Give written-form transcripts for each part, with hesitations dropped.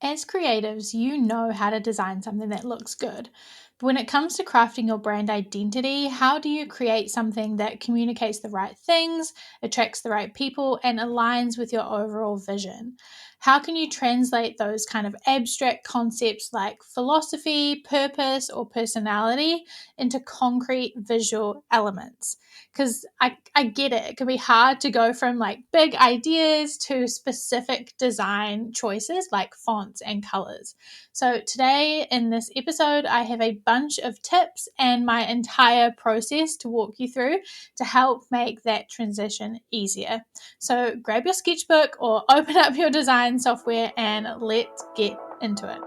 As creatives, you know how to design something that looks good. But when it comes to crafting your brand identity, how do you create something that communicates the right things, attracts the right people, and aligns with your overall vision? How can you translate those kind of abstract concepts like philosophy, purpose, or personality into concrete visual elements? Because I get it. It can be hard to go from like big ideas to specific design choices like fonts and colors. So today in this episode, I have a bunch of tips and my entire process to walk you through to help make that transition easier. So grab your sketchbook or open up your design software and let's get into it.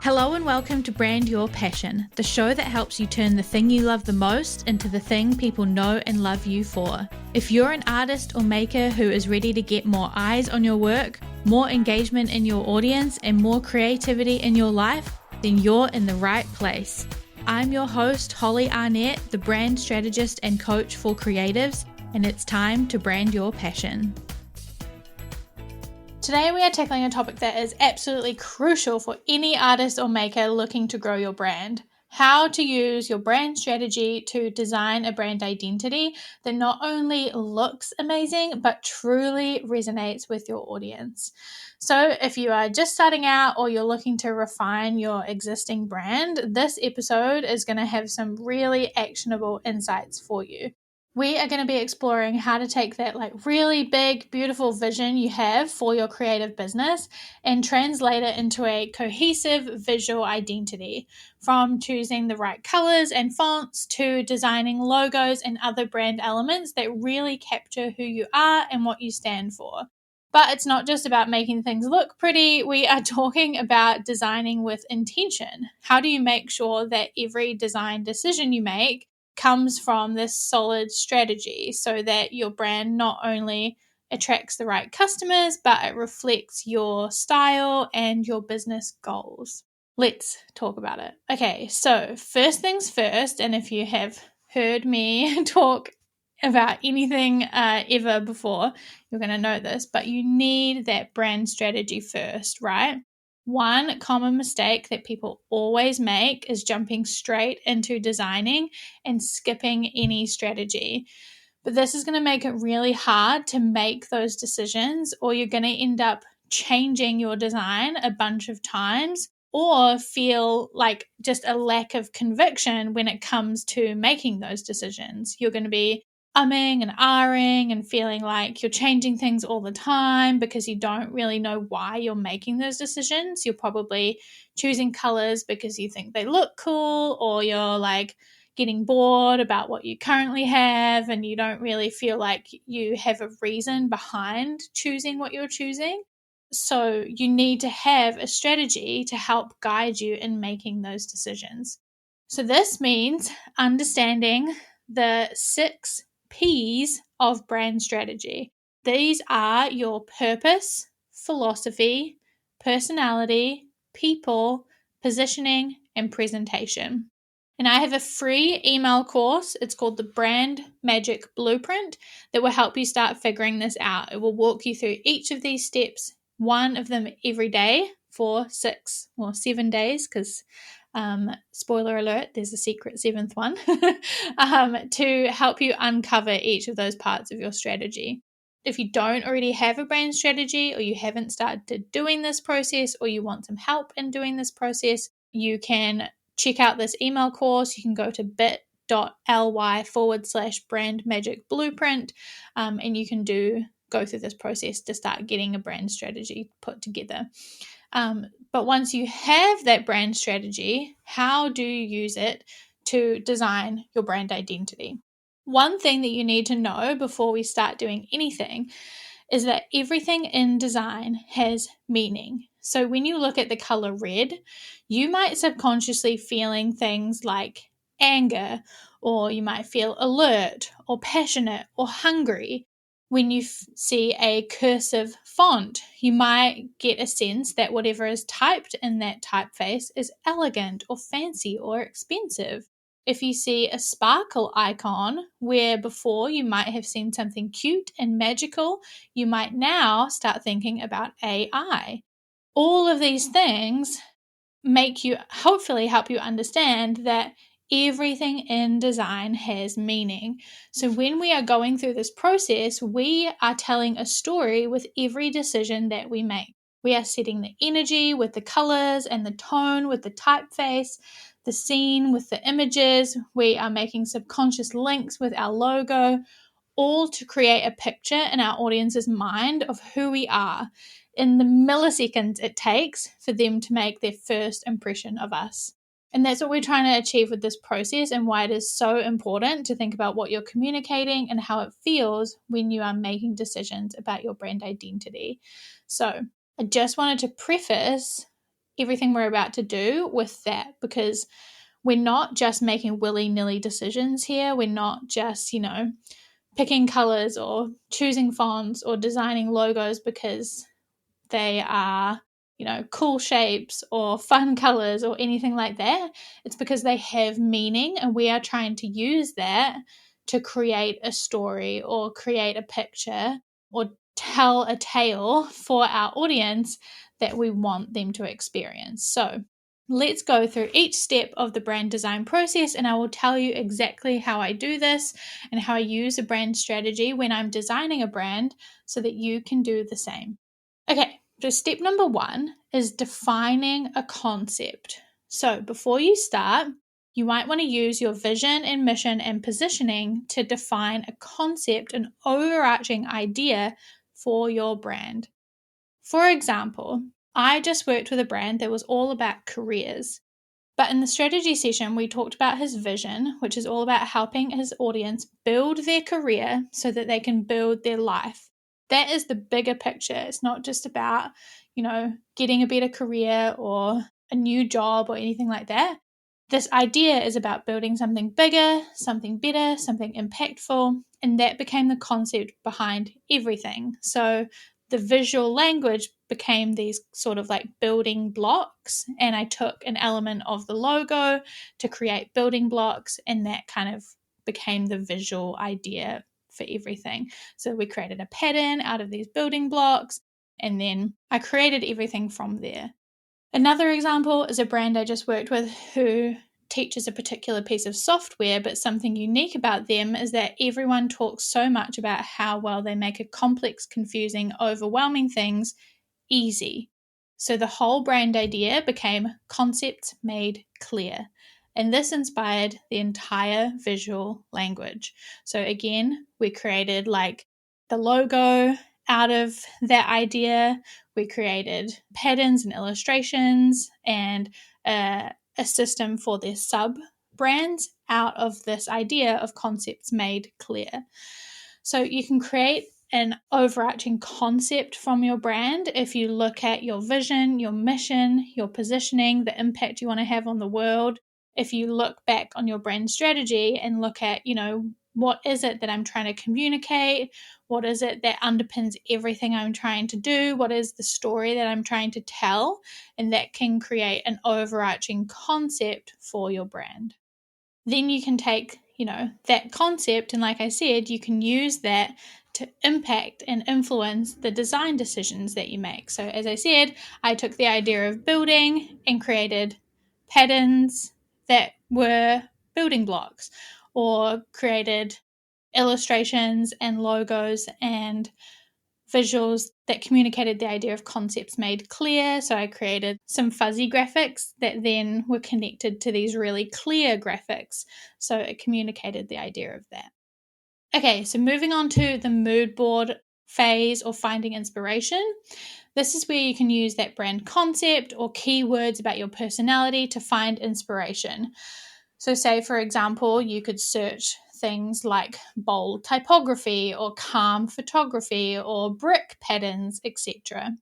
Hello and welcome to Brand Your Passion, the show that helps you turn the thing you love the most into the thing people know and love you for. If you're an artist or maker who is ready to get more eyes on your work, more engagement in your audience, and more creativity in your life, then you're in the right place. I'm your host, Holly Arnett, the brand strategist and coach for creatives, and it's time to brand your passion. Today we are tackling a topic that is absolutely crucial for any artist or maker looking to grow your brand. How to use your brand strategy to design a brand identity that not only looks amazing, but truly resonates with your audience. So if you are just starting out or you're looking to refine your existing brand, this episode is going to have some really actionable insights for you. We are going to be exploring how to take that like really big, beautiful vision you have for your creative business and translate it into a cohesive visual identity, from choosing the right colors and fonts to designing logos and other brand elements that really capture who you are and what you stand for. But it's not just about making things look pretty. We are talking about designing with intention. How do you make sure that every design decision you make comes from this solid strategy so that your brand not only attracts the right customers, but it reflects your style and your business goals? Let's talk about it. Okay, so first things first, and if you have heard me talk about anything ever before, you're going to know this, but you need that brand strategy first, right? One common mistake that people always make is jumping straight into designing and skipping any strategy. But this is going to make it really hard to make those decisions, or you're going to end up changing your design a bunch of times or feel like just a lack of conviction when it comes to making those decisions. You're going to be umming and ahhing and feeling like you're changing things all the time because you don't really know why you're making those decisions. You're probably choosing colors because you think they look cool, or you're like getting bored about what you currently have and you don't really feel like you have a reason behind choosing what you're choosing. So you need to have a strategy to help guide you in making those decisions. So this means understanding the 6 P's of brand strategy. These are your purpose, philosophy, personality, people, positioning, and presentation. And I have a free email course. It's called the Brand Magic Blueprint that will help you start figuring this out. It will walk you through each of these steps, one of them every day for 7 days, because spoiler alert, there's a secret 7th one, to help you uncover each of those parts of your strategy. If you don't already have a brand strategy, or you haven't started doing this process, or you want some help in doing this process, you can check out this email course. You can go to bit.ly/brand magic blueprint, and you can go through this process to start getting a brand strategy put together. But once you have that brand strategy, how do you use it to design your brand identity? One thing that you need to know before we start doing anything is that everything in design has meaning. So when you look at the color red, you might subconsciously feeling things like anger, or you might feel alert or passionate or hungry. When you see a cursive font, you might get a sense that whatever is typed in that typeface is elegant or fancy or expensive. If you see a sparkle icon, where before you might have seen something cute and magical, you might now start thinking about AI. all of these things hopefully help you understand that everything in design has meaning. So when we are going through this process, we are telling a story with every decision that we make. We are setting the energy with the colors and the tone with the typeface, the scene with the images. We are making subconscious links with our logo, all to create a picture in our audience's mind of who we are in the milliseconds it takes for them to make their first impression of us. And that's what we're trying to achieve with this process, and why it is so important to think about what you're communicating and how it feels when you are making decisions about your brand identity. So I just wanted to preface everything we're about to do with that, because we're not just making willy-nilly decisions here. We're not just, picking colors or choosing fonts or designing logos because they are, cool shapes or fun colors or anything like that. It's because they have meaning, and we are trying to use that to create a story or create a picture or tell a tale for our audience that we want them to experience. So let's go through each step of the brand design process, and I will tell you exactly how I do this and how I use a brand strategy when I'm designing a brand so that you can do the same. Okay, so step number 1 is defining a concept. So before you start, you might want to use your vision and mission and positioning to define a concept, an overarching idea for your brand. For example, I just worked with a brand that was all about careers. But in the strategy session, we talked about his vision, which is all about helping his audience build their career so that they can build their life. That is the bigger picture. It's not just about, getting a better career or a new job or anything like that. This idea is about building something bigger, something better, something impactful, and that became the concept behind everything. So the visual language became these sort of like building blocks, and I took an element of the logo to create building blocks, and that kind of became the visual idea for everything. So we created a pattern out of these building blocks, and then I created everything from there. Another example is a brand I just worked with who teaches a particular piece of software, but something unique about them is that everyone talks so much about how well they make a complex, confusing, overwhelming things easy. So the whole brand idea became concepts made clear. And this inspired the entire visual language. So again, we created like the logo out of that idea. We created patterns and illustrations and a system for their sub brands out of this idea of concepts made clear. So you can create an overarching concept from your brand if you look at your vision, your mission, your positioning, the impact you want to have on the world. If you look back on your brand strategy and look at, what is it that I'm trying to communicate? What is it that underpins everything I'm trying to do? What is the story that I'm trying to tell? And that can create an overarching concept for your brand. Then you can take, that concept, and like I said, you can use that to impact and influence the design decisions that you make. So as I said, I took the idea of building and created patterns that were building blocks, or created illustrations and logos and visuals that communicated the idea of concepts made clear. So I created some fuzzy graphics that then were connected to these really clear graphics. So it communicated the idea of that. Okay, so moving on to the mood board phase or finding inspiration. This is where you can use that brand concept or keywords about your personality to find inspiration. So say, for example, you could search things like bold typography or calm photography or brick patterns, etc.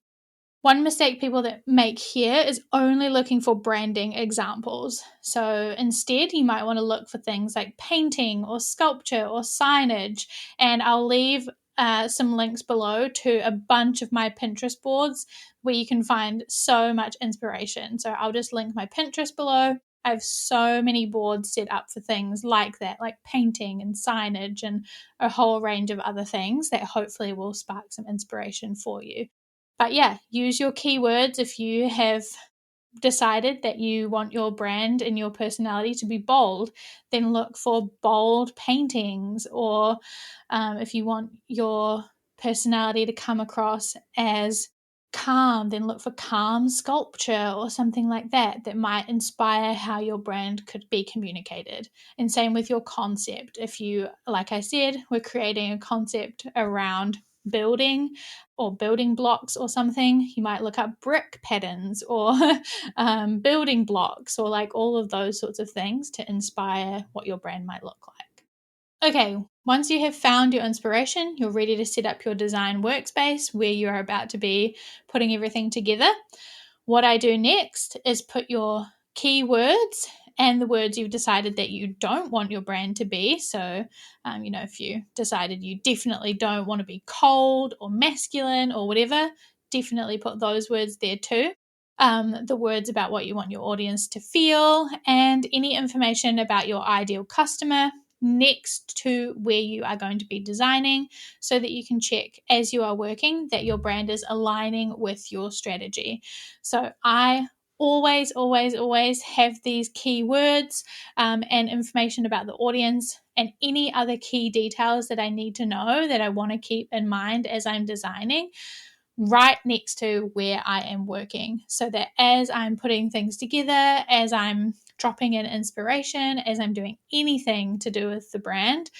One mistake people that make here is only looking for branding examples. So instead, you might want to look for things like painting or sculpture or signage. And I'll leave some links below to a bunch of my Pinterest boards where you can find so much inspiration. So I'll just link my Pinterest below. I have so many boards set up for things like that, like painting and signage and a whole range of other things that hopefully will spark some inspiration for you. But yeah, use your keywords if you have decided that you want your brand and your personality to be bold, then look for bold paintings. Or if you want your personality to come across as calm, then look for calm sculpture or something like that that might inspire how your brand could be communicated. And same with your concept. If you, like I said, we're creating a concept around building or building blocks or something, you might look up brick patterns or building blocks or like all of those sorts of things to inspire what your brand might look like. Okay, once you have found your inspiration, you're ready to set up your design workspace where you are about to be putting everything together. What I do next is put your keywords and the words you've decided that you don't want your brand to be. So, if you decided you definitely don't want to be cold or masculine or whatever, definitely put those words there too. The words about what you want your audience to feel, and any information about your ideal customer next to where you are going to be designing so that you can check as you are working that your brand is aligning with your strategy. So I always have these keywords and information about the audience and any other key details that I need to know that I want to keep in mind as I'm designing right next to where I am working, so that as I'm putting things together, as I'm dropping in inspiration, as I'm doing anything to do with the brand,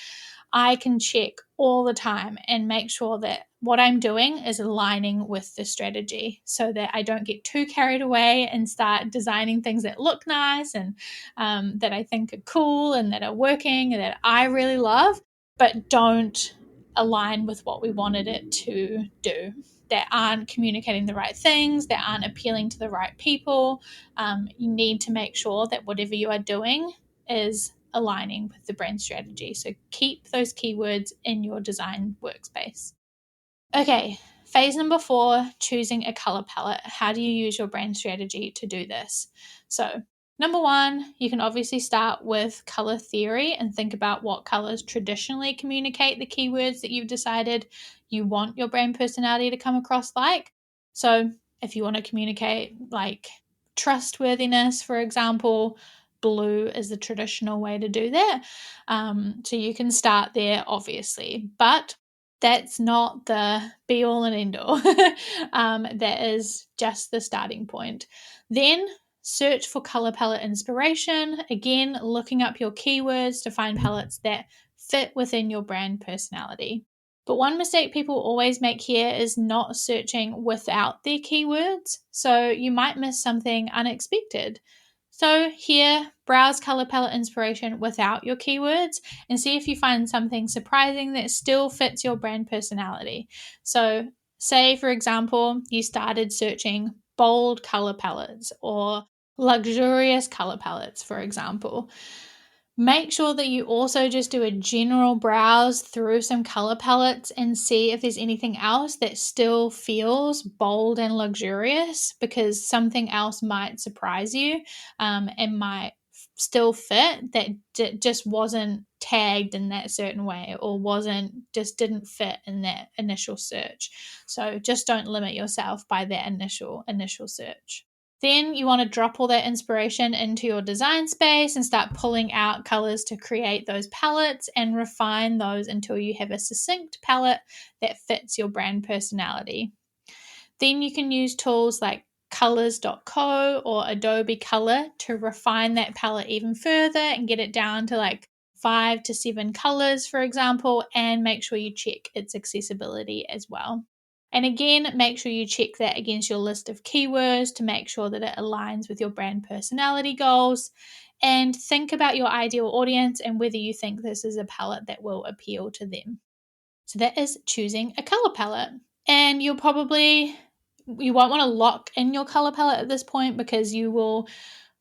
I can check all the time and make sure that what I'm doing is aligning with the strategy so that I don't get too carried away and start designing things that look nice and that I think are cool and that are working and that I really love, but don't align with what we wanted it to do, that aren't communicating the right things, that aren't appealing to the right people. You need to make sure that whatever you are doing is aligning with the brand strategy. So keep those keywords in your design workspace. Okay, phase number 4, choosing a color palette. How do you use your brand strategy to do this? So, number 1, you can obviously start with color theory and think about what colors traditionally communicate the keywords that you've decided you want your brand personality to come across like. So, if you want to communicate like trustworthiness, for example, blue is the traditional way to do that. So you can start there, obviously, but that's not the be all and end all. That is just the starting point. Then search for color palette inspiration. Again, looking up your keywords to find palettes that fit within your brand personality. But one mistake people always make here is not searching without their keywords. So you might miss something unexpected. So here, browse color palette inspiration without your keywords and see if you find something surprising that still fits your brand personality. So say, for example, you started searching bold color palettes or luxurious color palettes, for example. Make sure that you also just do a general browse through some color palettes and see if there's anything else that still feels bold and luxurious, because something else might surprise you and might still fit that just wasn't tagged in that certain way or didn't fit in that initial search. So just don't limit yourself by that initial search. Then you want to drop all that inspiration into your design space and start pulling out colors to create those palettes and refine those until you have a succinct palette that fits your brand personality. Then you can use tools like colors.co or Adobe Color to refine that palette even further and get it down to like 5 to 7 colors, for example, and make sure you check its accessibility as well. And again, make sure you check that against your list of keywords to make sure that it aligns with your brand personality goals. And think about your ideal audience and whether you think this is a palette that will appeal to them. So that is choosing a color palette. And you won't want to lock in your color palette at this point, because you will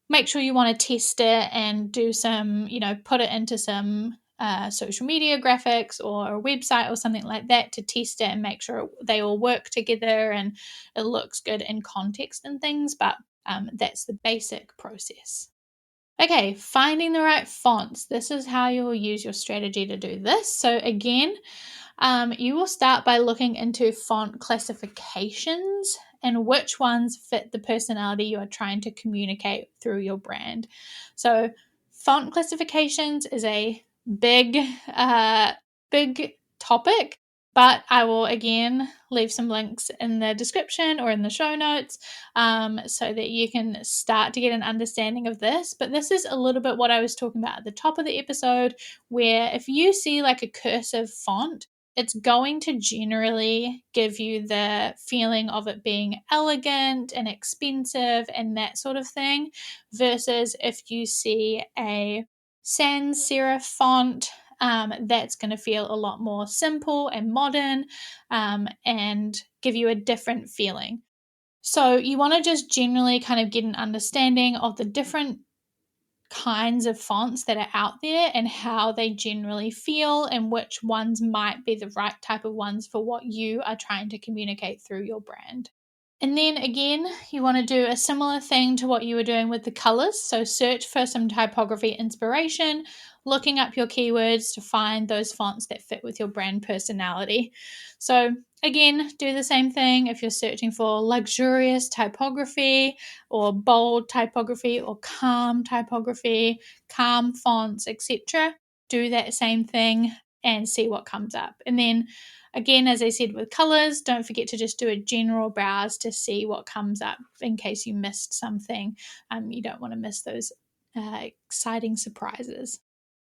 make sure you want to test it and do some, put it into some social media graphics or a website or something like that to test it and make sure they all work together and it looks good in context and things. But that's the basic process. Okay, finding the right fonts. This is how you'll use your strategy to do this. So again, you will start by looking into font classifications and which ones fit the personality you are trying to communicate through your brand. So, font classifications is a big, big topic, but I will again leave some links in the description or in the show notes so that you can start to get an understanding of this. But this is a little bit what I was talking about at the top of the episode, where if you see like a cursive font, it's going to generally give you the feeling of it being elegant and expensive and that sort of thing, versus if you see a sans serif font, that's going to feel a lot more simple and modern and give you a different feeling. So you want to just generally kind of get an understanding of the different kinds of fonts that are out there and how they generally feel and which ones might be the right type of ones for what you are trying to communicate through your brand. And then again, you want to do a similar thing to what you were doing with the colors. So search for some typography inspiration, looking up your keywords to find those fonts that fit with your brand personality. So again, do the same thing if you're searching for luxurious typography or bold typography or calm typography, calm fonts, etc. Do that same thing and see what comes up. And then again, as I said with colors, don't forget to just do a general browse to see what comes up in case you missed something. You don't want to miss those exciting surprises.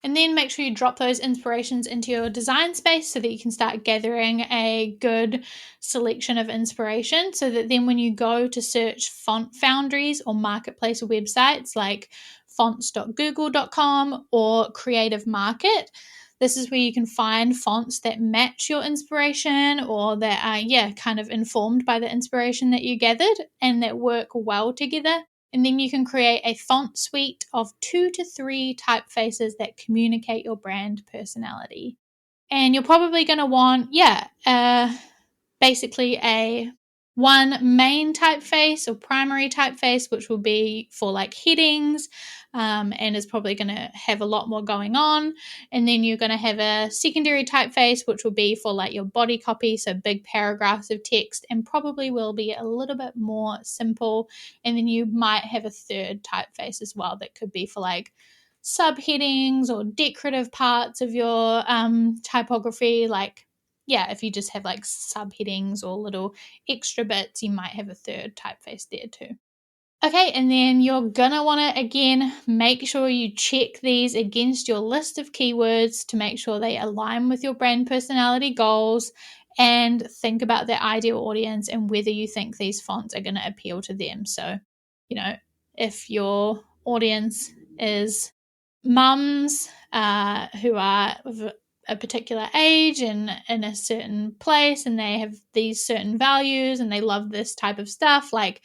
And then make sure you drop those inspirations into your design space so that you can start gathering a good selection of inspiration, so that then when you go to search font foundries or marketplace websites like fonts.google.com or Creative Market, this is where you can find fonts that match your inspiration or that are, kind of informed by the inspiration that you gathered and that work well together. And then you can create a font suite of 2 to 3 typefaces that communicate your brand personality. And you're probably going to want, basically a one main typeface or primary typeface, which will be for like headings and is probably going to have a lot more going on. And then you're going to have a secondary typeface, which will be for like your body copy, so big paragraphs of text, and probably will be a little bit more simple. And then you might have a third typeface as well that could be for like subheadings or decorative parts of your typography, like if you just have like subheadings or little extra bits, you might have a third typeface there too. Okay, and then you're gonna want to again make sure you check these against your list of keywords to make sure they align with your brand personality goals, and think about their ideal audience and whether you think these fonts are going to appeal to them. So, if your audience is mums who are of a particular age and in a certain place and they have these certain values and they love this type of stuff, like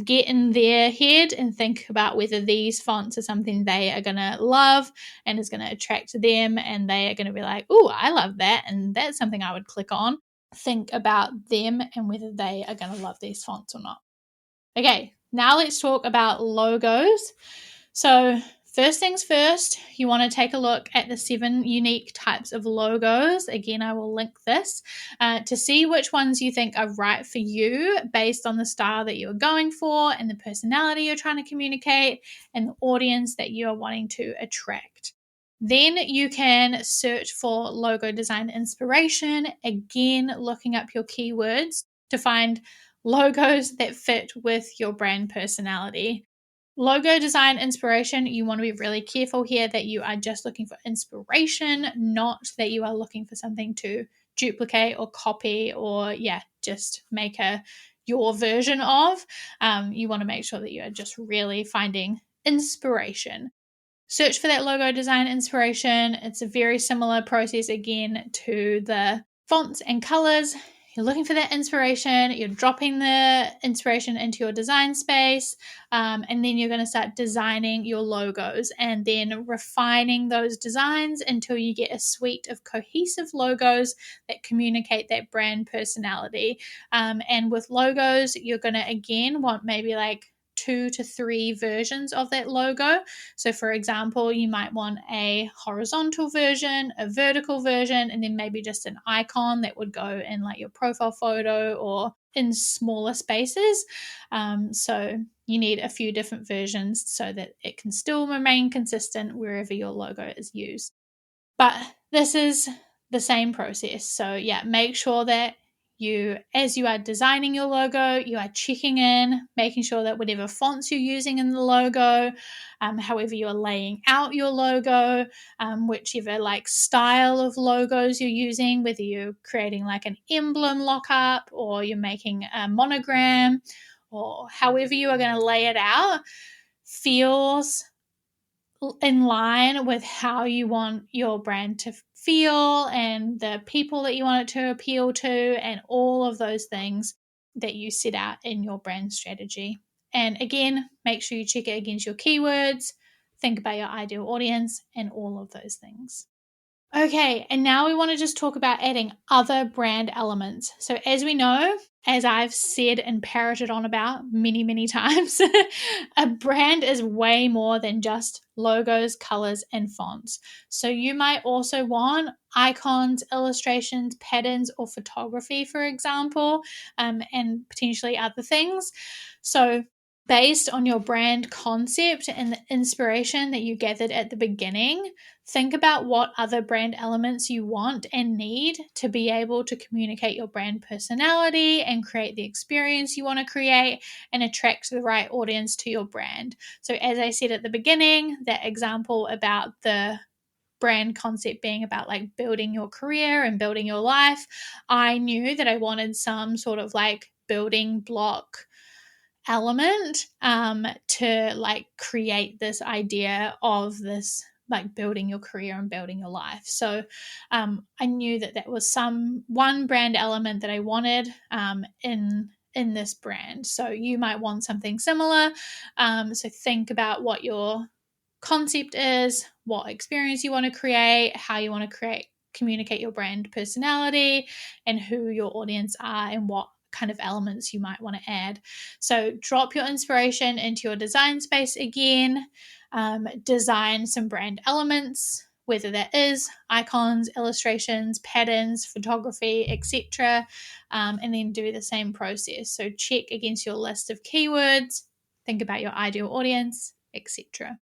get in their head and think about whether these fonts are something they are going to love and is going to attract them and they are going to be like, oh, I love that and that's something I would click on. Think about them and whether they are going to love these fonts or not. Okay, now let's talk about logos. So first things first, you want to take a look at the 7 unique types of logos. Again, I will link this to see which ones you think are right for you based on the style that you're going for and the personality you're trying to communicate and the audience that you're wanting to attract. Then you can search for logo design inspiration, again, looking up your keywords to find logos that fit with your brand personality. Logo design inspiration, you want to be really careful here that you are just looking for inspiration, not that you are looking for something to duplicate or copy or, just make your version of. You want to make sure that you are just really finding inspiration. Search for that logo design inspiration. It's a very similar process again to the fonts and colors. You're looking for that inspiration, you're dropping the inspiration into your design space, and then you're going to start designing your logos and then refining those designs until you get a suite of cohesive logos that communicate that brand personality. And with logos, you're going to again want maybe like 2 to 3 versions of that logo. So for example, you might want a horizontal version, a vertical version, and then maybe just an icon that would go in like your profile photo or in smaller spaces. So you need a few different versions so that it can still remain consistent wherever your logo is used. But this is the same process. So yeah, make sure that as you are designing your logo, you are checking in, making sure that whatever fonts you're using in the logo, however you're laying out your logo, whichever like style of logos you're using, whether you're creating like an emblem lockup or you're making a monogram, or however you are going to lay it out, feels in line with how you want your brand to feel and the people that you want it to appeal to, and all of those things that you set out in your brand strategy. And again, make sure you check it against your keywords, think about your ideal audience, and all of those things. Okay, and now we want to just talk about adding other brand elements. So, as we know, as I've said and parroted on about many, many times, a brand is way more than just logos, colors, and fonts. So, you might also want icons, illustrations, patterns, or photography, for example, and potentially other things. So, based on your brand concept and the inspiration that you gathered at the beginning, think about what other brand elements you want and need to be able to communicate your brand personality and create the experience you want to create and attract the right audience to your brand. So, as I said at the beginning, that example about the brand concept being about like building your career and building your life, I knew that I wanted some sort of like building block element to like create this idea of this like building your career and building your life. So I knew that that was one brand element that I wanted in this brand. So you might want something similar. So think about what your concept is, what experience you want to create, how you want to communicate your brand personality, and who your audience are, and what kind of elements you might want to add. So drop your inspiration into your design space again, design some brand elements, whether that is icons, illustrations, patterns, photography, etc., and then do the same process. So check against your list of keywords, think about your ideal audience, etc.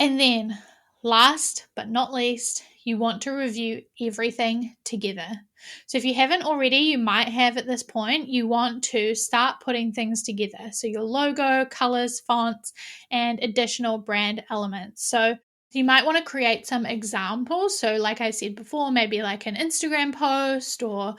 And then, last but not least, you want to review everything together. So, if you haven't already, you might have at this point, you want to start putting things together. So, your logo, colors, fonts, and additional brand elements. So, you might want to create some examples. So, like I said before, maybe like an Instagram post or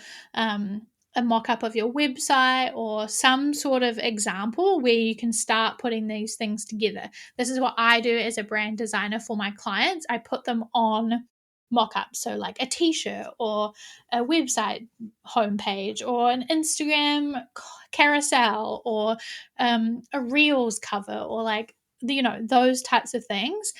a mock up of your website or some sort of example where you can start putting these things together. This is what I do as a brand designer for my clients. I put them on mock ups. So, like a t shirt or a website homepage or an Instagram carousel or a Reels cover or like, those types of things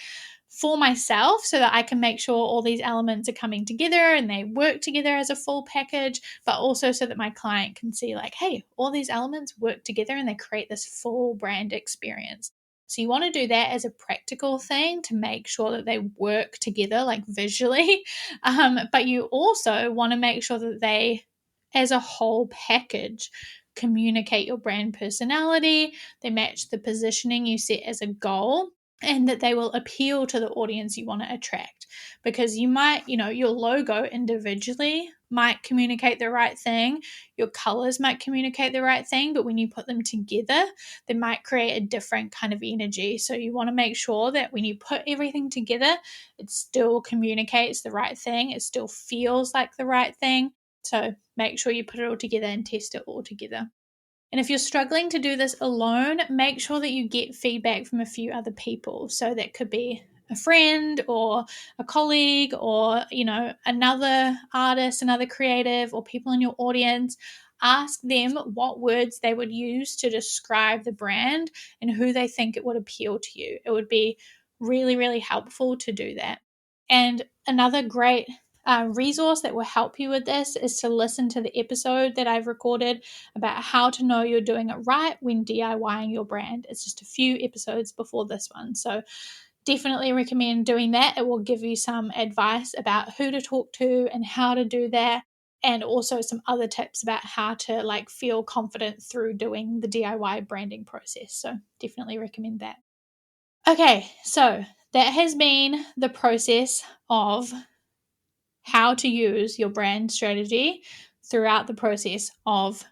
for myself so that I can make sure all these elements are coming together and they work together as a full package, but also so that my client can see like, hey, all these elements work together and they create this full brand experience. So you want to do that as a practical thing to make sure that they work together like visually, but you also want to make sure that they, as a whole package, communicate your brand personality, they match the positioning you set as a goal, and that they will appeal to the audience you want to attract. Because you might, your logo individually might communicate the right thing, your colors might communicate the right thing, but when you put them together, they might create a different kind of energy. So you want to make sure that when you put everything together, it still communicates the right thing, it still feels like the right thing. So make sure you put it all together and test it all together. And if you're struggling to do this alone, make sure that you get feedback from a few other people. So that could be a friend or a colleague or, another artist, another creative, or people in your audience. Ask them what words they would use to describe the brand and who they think it would appeal to you. It would be really, really helpful to do that. And another great resource that will help you with this is to listen to the episode that I've recorded about how to know you're doing it right when DIYing your brand. It's just a few episodes before this one. So definitely recommend doing that. It will give you some advice about who to talk to and how to do that, and also some other tips about how to feel confident through doing the DIY branding process. So definitely recommend that. Okay, so that has been the process of how to use your brand strategy throughout the process of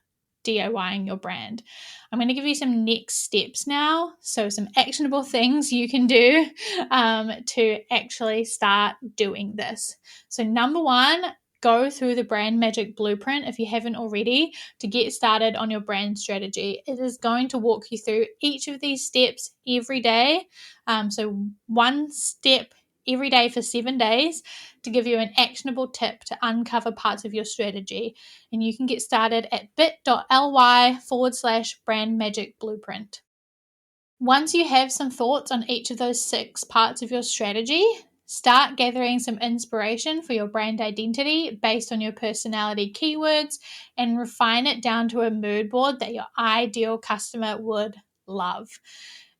DIYing your brand. I'm going to give you some next steps now. So some actionable things you can do to actually start doing this. So number one, go through the Brand Magic Blueprint if you haven't already to get started on your brand strategy. It is going to walk you through each of these steps every day. So one step every day for 7 days to give you an actionable tip to uncover parts of your strategy. And you can get started at bit.ly/brandmagicblueprint. Once you have some thoughts on each of those 6 parts of your strategy, start gathering some inspiration for your brand identity based on your personality keywords and refine it down to a mood board that your ideal customer would love.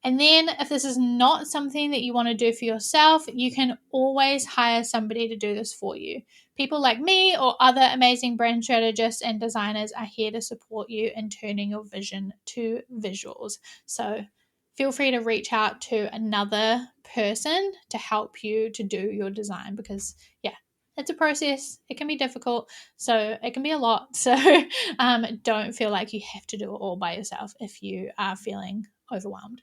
And then if this is not something that you want to do for yourself, you can always hire somebody to do this for you. People like me or other amazing brand strategists and designers are here to support you in turning your vision to visuals. So feel free to reach out to another person to help you to do your design, because it's a process. It can be difficult, so it can be a lot. So don't feel like you have to do it all by yourself if you are feeling overwhelmed.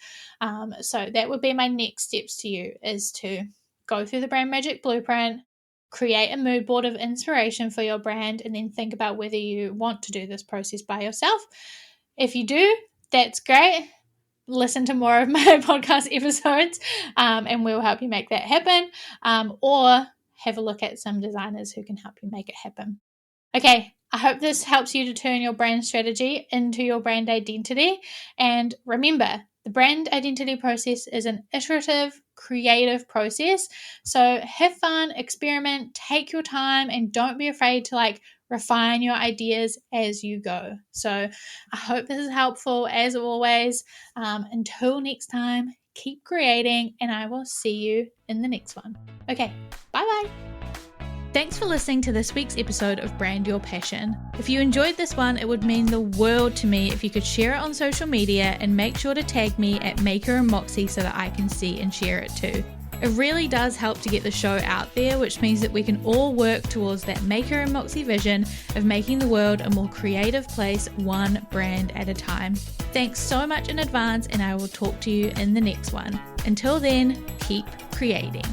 So that would be my next steps to you, is to go through the Brand Magic Blueprint, create a mood board of inspiration for your brand, and then think about whether you want to do this process by yourself. If you do, that's great. Listen to more of my podcast episodes and we'll help you make that happen, or have a look at some designers who can help you make it happen. Okay, I hope this helps you to turn your brand strategy into your brand identity. And remember, the brand identity process is an iterative, creative process. So have fun, experiment, take your time, and don't be afraid to refine your ideas as you go. So I hope this is helpful as always. Until next time, keep creating, and I will see you in the next one. Okay, bye-bye. Thanks for listening to this week's episode of Brand Your Passion. If you enjoyed this one, it would mean the world to me if you could share it on social media and make sure to tag me at Maker and Moxie so that I can see and share it too. It really does help to get the show out there, which means that we can all work towards that Maker and Moxie vision of making the world a more creative place, one brand at a time. Thanks so much in advance, and I will talk to you in the next one. Until then, keep creating.